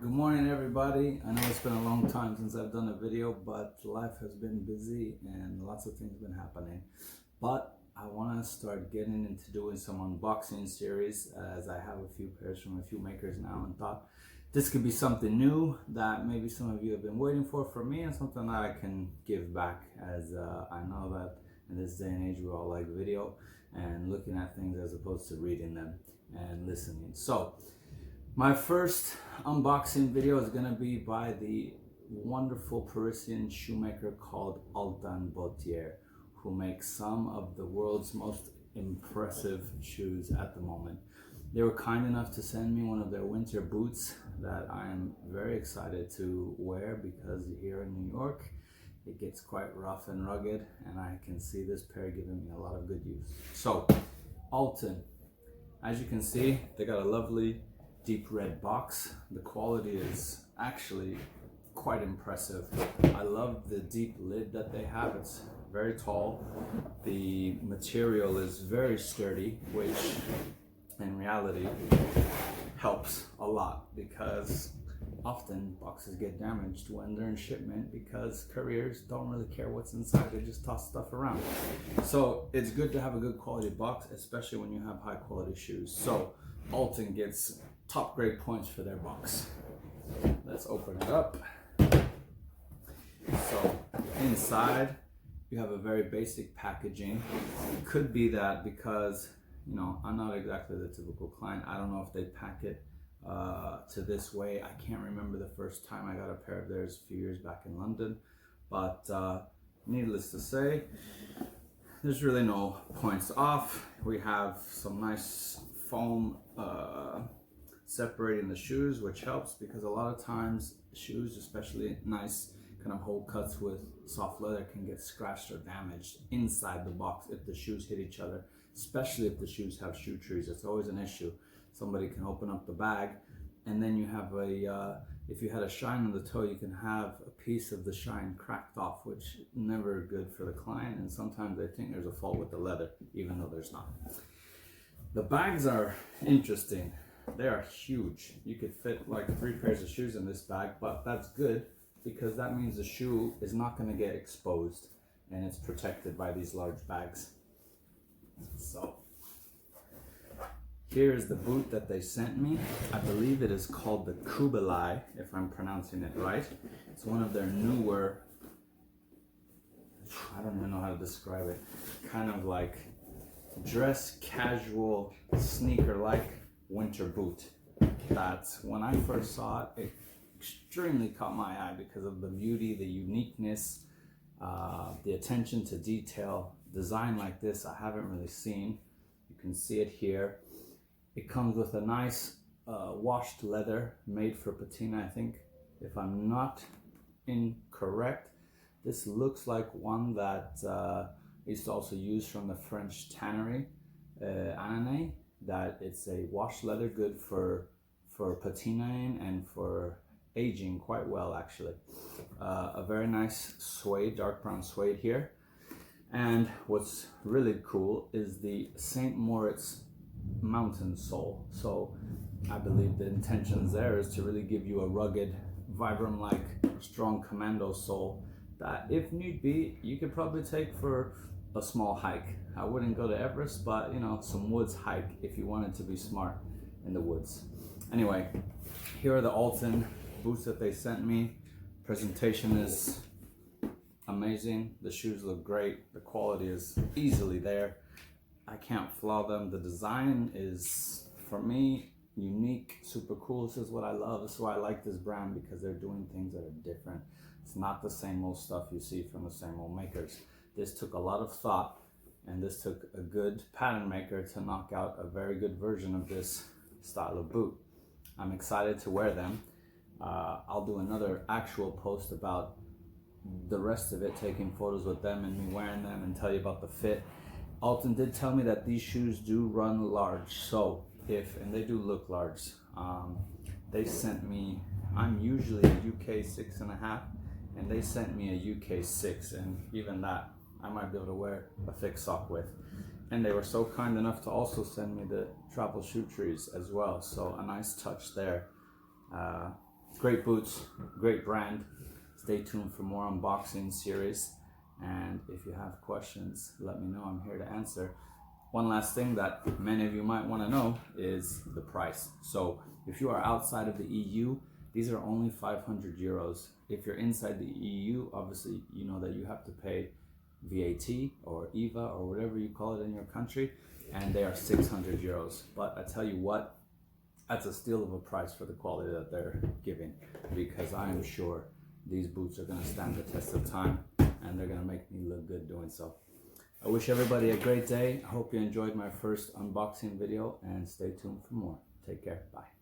Good morning everybody. I know it's been a long time since I've done a video, but life has been busy and lots of things have been happening. But I want to start getting into doing some unboxing series, as I have a few pairs from a few makers now, and thought this could be something new that maybe some of you have been waiting for me, and something that I can give back, as I know that in this day and age we all like video and looking at things as opposed to reading them and listening. So my first unboxing video is going to be by the wonderful Parisian shoemaker called Altan Bottier, who makes some of the world's most impressive shoes at the moment. They were kind enough to send me one of their winter boots that I am very excited to wear, because here in New York it gets quite rough and rugged, and I can see this pair giving me a lot of good use. So Altan, as you can see, they got a lovely deep red box. The quality is actually quite impressive. I love the deep lid that they have. It's very tall. The material is very sturdy, which in reality helps a lot, because often boxes get damaged when they're in shipment because couriers don't really care what's inside. They just toss stuff around. So it's good to have a good quality box, especially when you have high quality shoes. So Altan gets top grade points for their box. Let's open it up. So inside you have a very basic packaging. It could be that because, you know, I'm not exactly the typical client. I don't know if they pack it to this way. I can't remember the first time I got a pair of theirs a few years back in London, but needless to say, there's really no points off. We have some nice foam separating the shoes, which helps, because a lot of times shoes, especially nice kind of hole cuts with soft leather, can get scratched or damaged inside the box if the shoes hit each other, especially if the shoes have shoe trees. It's always an issue. Somebody can open up the bag, and then you have a if you had a shine on the toe, you can have a piece of the shine cracked off, which is never good for the client, and sometimes they think there's a fault with the leather, even though there's not. The bags are interesting. They are huge. You could fit like 3 pairs of shoes in this bag, but that's good, because that means the shoe is not going to get exposed and it's protected by these large bags. So here is the boot that they sent me. I believe it is called the Kubelai, if I'm pronouncing it right. It's one of their newer, I don't even know how to describe it, kind of like dress casual sneaker-like winter boot. That when I first saw it, it extremely caught my eye because of the beauty, the uniqueness, the attention to detail. Design like this I haven't really seen. You can see it here. It comes with a nice washed leather made for patina, I think, if I'm not incorrect. This looks like one that is also used from the French tannery, Annane. That it's a washed leather, good for patinaing and for aging quite well, actually. A very nice suede, dark brown suede here. And what's really cool is the St. Moritz mountain sole. So I believe the intentions there is to really give you a rugged, Vibram-like, strong commando sole that, if need be, you could probably take for a small hike. I wouldn't go to Everest, but you know, some woods hike if you wanted to be smart in the woods. Anyway, here are the Altan boots that they sent me. Presentation is amazing. The shoes look great. The quality is easily there. I can't flaw them. The design is, for me, unique, super cool. This is what I love. This is why I like this brand, because they're doing things that are different. It's not the same old stuff you see from the same old makers. This took a lot of thought, and this took a good pattern maker to knock out a very good version of this style of boot. I'm excited to wear them. I'll do another actual post about the rest of it, taking photos with them and me wearing them, and tell you about the fit. Altan did tell me that these shoes do run large, so and they do look large. They sent me, I'm usually a UK 6.5, and they sent me a UK 6, and even that I might be able to wear a thick sock with. And they were so kind enough to also send me the travel shoe trees as well, so a nice touch there. Great boots, great brand. Stay tuned for more unboxing series. And if you have questions, let me know. I'm here to answer. One last thing that many of you might want to know is the price. So if you are outside of the EU, these are only 500 euros. If you're inside the EU, obviously you know that you have to pay VAT or EVA or whatever you call it in your country, and they are 600 euros. But I tell you what, that's a steal of a price for the quality that they're giving, because I am sure these boots are going to stand the test of time and they're going to make me look good doing so. I wish everybody a great day. I hope you enjoyed my first unboxing video, and stay tuned for more. Take care. Bye.